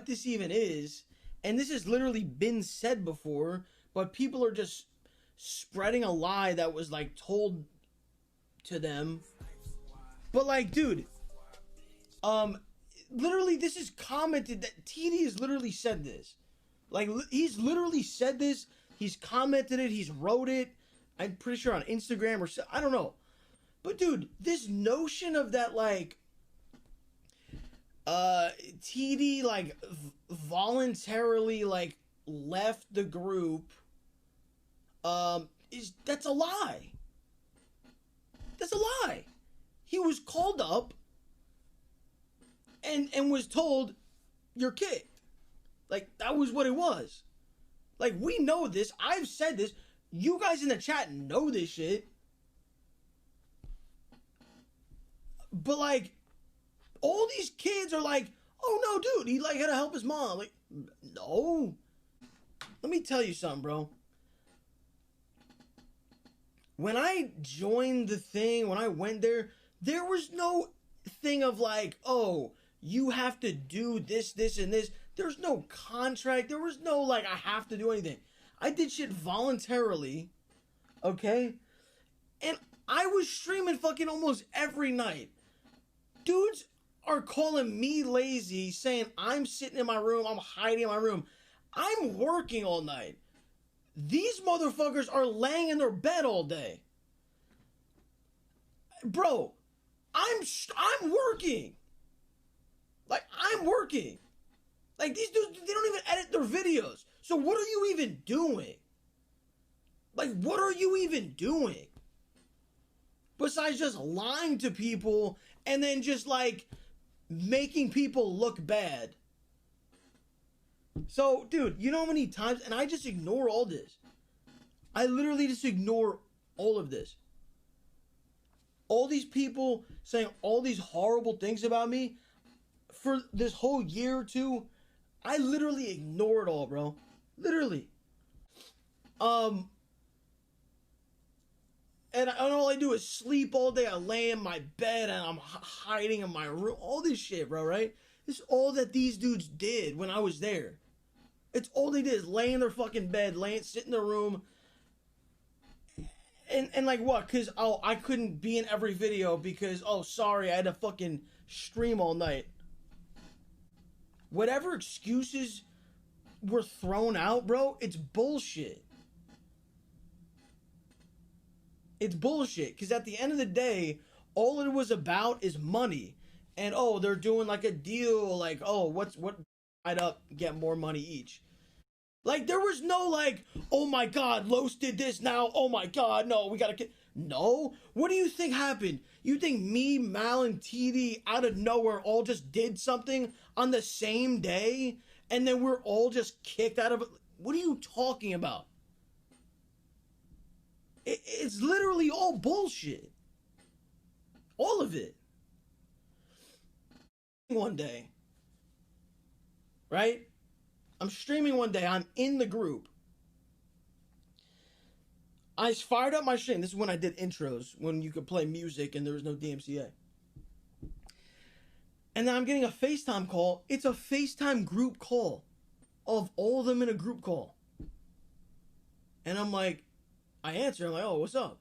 what this even is, and this has literally been said before, but people are just spreading a lie that was like told to them. But like, dude, literally this is commented that TD has literally said this. Like, he's literally said this. He's commented it. He's wrote it. I'm pretty sure on Instagram or so. I don't know. But dude, this notion of that, like, TD like voluntarily like left the group, that's a lie. That's a lie. He was called up and was told, you're kicked. Like, that was what it was. Like, we know this. I've said this. You guys in the chat know this shit. But like, all these kids are like, oh no, dude, he like had to help his mom. Like, no. Let me tell you something, bro. When I joined the thing, when I went there, there was no thing of like, oh, you have to do this, this, and this. There's no contract. There was no like, I have to do anything. I did shit voluntarily, okay? And I was streaming fucking almost every night. Dudes are calling me lazy, saying I'm sitting in my room, I'm hiding in my room. I'm working all night. These motherfuckers are laying in their bed all day. Bro, I'm working. Like, I'm working. Like, these dudes, they don't even edit their videos. So what are you even doing? Like, what are you even doing? Besides just lying to people and then just, like, making people look bad. So, dude, you know how many times, and I just ignore all this. I literally just ignore all of this. All these people saying all these horrible things about me for this whole year or two, I literally ignore it all, bro. Literally. And all I do is sleep all day. I lay in my bed and I'm hiding in my room. All this shit, bro, right? This is all that these dudes did when I was there. It's all they did is lay in their fucking bed, sit in their room. And like what? Because, oh, I couldn't be in every video because, oh, sorry, I had to fucking stream all night. Whatever excuses were thrown out, bro, it's bullshit. It's bullshit. Because at the end of the day, all it was about is money. And, oh, they're doing like a deal, like, oh, what I'd up, get more money each. Like, there was no like, oh my god, Los did this now, oh my god, no, we gotta get... No? What do you think happened? You think me, Mal, and TD out of nowhere all just did something on the same day? And then we're all just kicked out of it? What are you talking about? It's literally all bullshit. All of it. One day, right? I'm streaming one day. I'm in the group. I fired up my stream. This is when I did intros, when you could play music and there was no DMCA. And then I'm getting a FaceTime call. It's a FaceTime group call of all of them in a group call. And I'm like, I answer. I'm like, oh, what's up?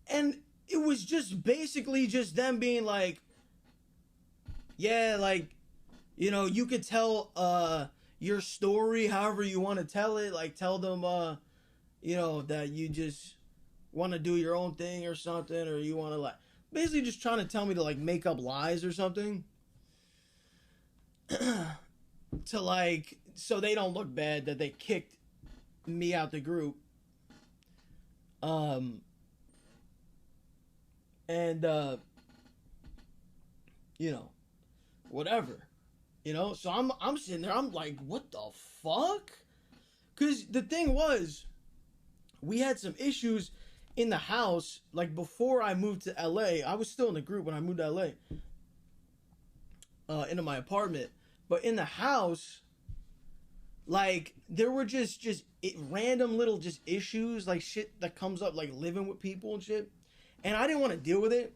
And it was just basically just them being like, yeah, like, you know, you could tell your story however you want to tell it. Like, tell them, you know, that you just want to do your own thing or something, or you want to, like, basically just trying to tell me to, like, make up lies or something. To, like, so they don't look bad that they kicked me out the group. And, you know, whatever. You know, so I'm sitting there, I'm like, what the fuck? Because the thing was, we had some issues in the house, like before I moved to LA. I was still in the group when I moved to LA, into my apartment. But in the house, like, there were just random little just issues, like shit that comes up, like living with people and shit. And I didn't want to deal with it.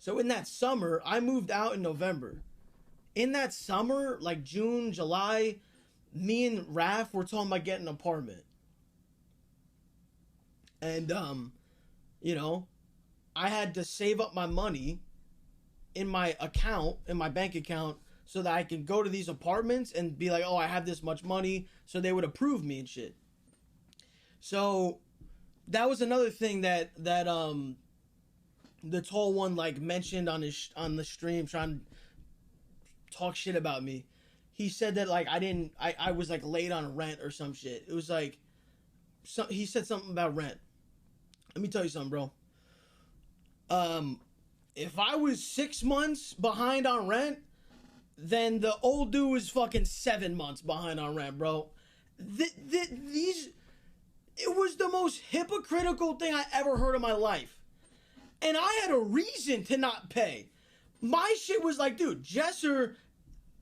So in that summer, I moved out in November. in that summer, like June, July, me and Raph were talking about getting an apartment. And you know, I had to save up my money in my account, in my bank account, so that I can go to these apartments and be like, oh, I have this much money, so they would approve me and shit. So that was another thing that the tall one like mentioned on his on the stream, trying to talk shit about me. He said that like I was like late on rent or some shit. It was like he said something about rent. Let me tell you something, bro. If I was 6 months behind on rent, then the old dude was fucking 7 months behind on rent, bro. These, it was the most hypocritical thing I ever heard in my life. And I had a reason to not pay. My shit was like, dude, Jesser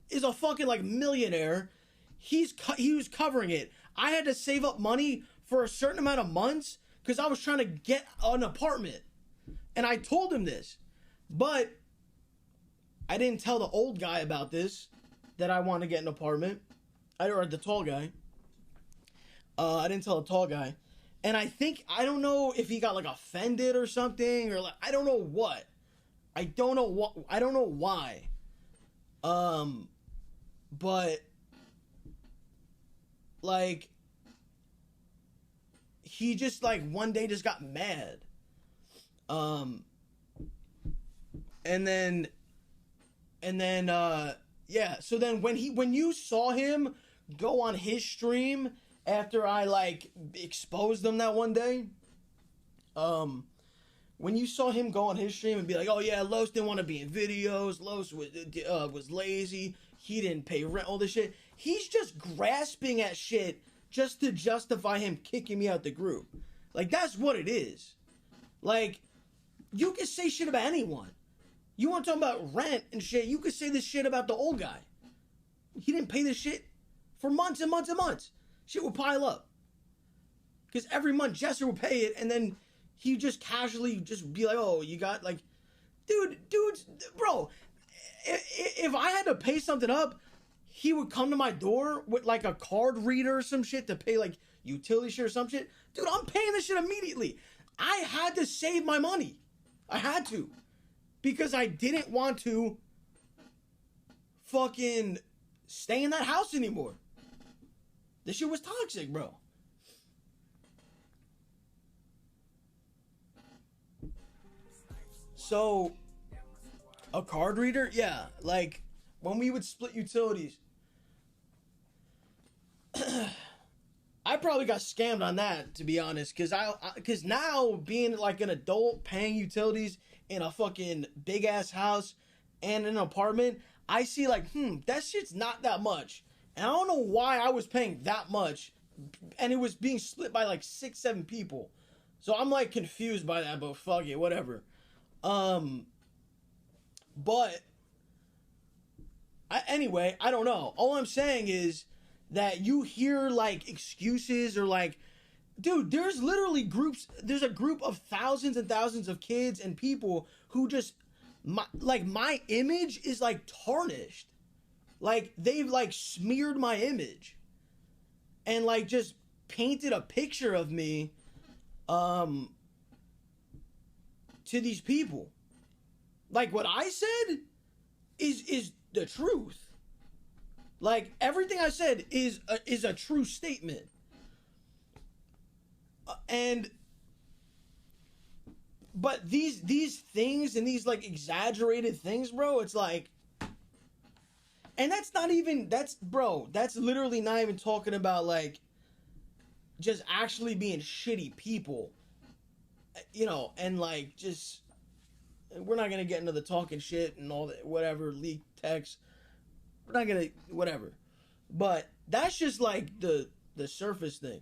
is a fucking like millionaire. He was covering it. I had to save up money for a certain amount of months because I was trying to get an apartment. And I told him this. But I didn't tell the old guy about this, that I want to get an apartment. Or the tall guy. I didn't tell the tall guy. And I don't know if he got like offended or something, or like, I don't know what. I don't know why. But like, he just like one day just got mad. And then yeah, so then when you saw him go on his stream after I like exposed them that one day, when you saw him go on his stream and be like, oh yeah, Los didn't want to be in videos, Los was lazy, he didn't pay rent, all this shit, he's just grasping at shit just to justify him kicking me out the group. Like, that's what it is. Like, you can say shit about anyone. You want to talk about rent and shit, you could say this shit about the old guy. He didn't pay this shit for months and months and months. Shit would pile up. Because every month Jesser would pay it, and then he just casually just be like, oh, you got like, dudes, bro, if I had to pay something up, he would come to my door with like a card reader or some shit to pay like utility shit or some shit. Dude, I'm paying this shit immediately. I had to save my money. I had to. Because I didn't want to fucking stay in that house anymore. This shit was toxic, bro. So, a card reader? Yeah, like, when we would split utilities, I probably got scammed on that, to be honest, because now, being like an adult, paying utilities in a fucking big-ass house and an apartment, I see like, that shit's not that much. And I don't know why I was paying that much, and it was being split by like 6-7 people. So I'm like confused by that, but fuck it, whatever. But anyway, I don't know. All I'm saying is that you hear like excuses or like, dude, there's literally there's a group of thousands and thousands of kids and people who just, my image is like tarnished. Like, they've like smeared my image and like just painted a picture of me to these people. Like, what I said is the truth. Like, everything I said is a true statement. But these things and these like exaggerated things, bro, it's like, and that's literally not even talking about like just actually being shitty people, you know, and like just, we're not gonna get into the talking shit and all that, whatever, leaked text. We're not gonna, whatever. But that's just like the surface thing.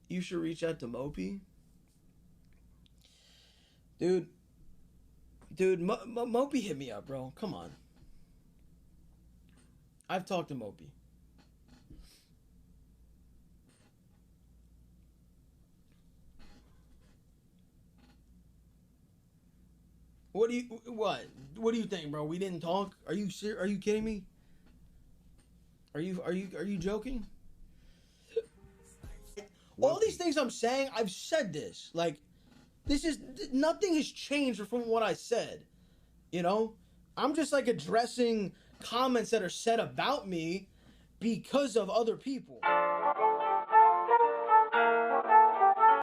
You should reach out to Mopey. Dude, Mopey hit me up, bro. Come on. I've talked to Mopey. What do you What do you think, bro? We didn't talk. Are you Are you kidding me? Are you joking? All these things I'm saying, I've said this. Like, this is nothing has changed from what I said. You know, I'm just like addressing comments that are said about me because of other people.